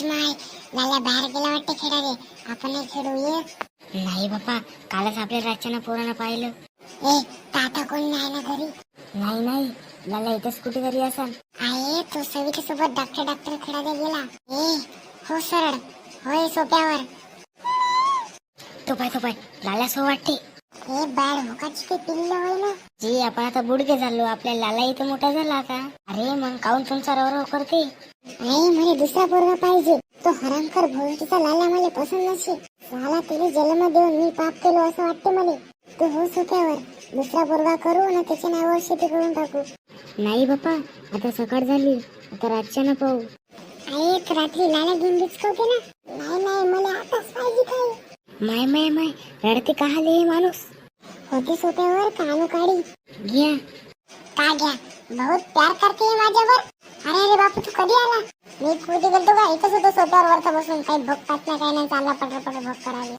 माय लाला बाहेर गेला वाटते खेळायला. आपण खेळू ये. नाही बापा, कालच आपल्या रातच्यानं पोरानं पाहिलं. ए ताता कोण नाही ना घरी? नाही नाही, लाला इथंच कुठेतरी असाल. आहे तो सविता सोबत डॉक्टर खेळायला गेला. ए हो सरळ होय सोप्यावर. तो पाय लाला सो वाटते. ए बॅड होकाची ते पिल्ल होय ना. जी आपण आता बुडके झालो, आपल्या लाला इथं मोठा झाला आता. अरे मग काऊन तुमचा रवरव करते? नाही म्हणे दुसरा पोरगा पाहिजे. तो हरामकर भोसडीचा लाला मला पसंत नसे. साला त्याला जन्म देऊन मी पाप केलो असं वाटते मला. तू हो सोप्यावर, दुसरा पोरगा करू ना त्याच्या नावावर शेती करून टाकू. नाही बापा, आता सकाळ झाली, आता रातच्यानं पाहू. आहे तर रात्री लाला घेऊन डिस्कवते ना. नाही नाही मला आताच पाहिजे काय. माय माय माय, रडते कहाले हे माणूस. होती सोप्यावर कानू काढी. घ्या. का घ्या? बहुत प्यार करते है माझ्यावर. अरे बापू तू कधी आला? मी कुठे गेलतो का? इथंच होतो सोप्यावर वरता बसून. काही भोग पाटला काही नाही, चालला पटर भोग करायला.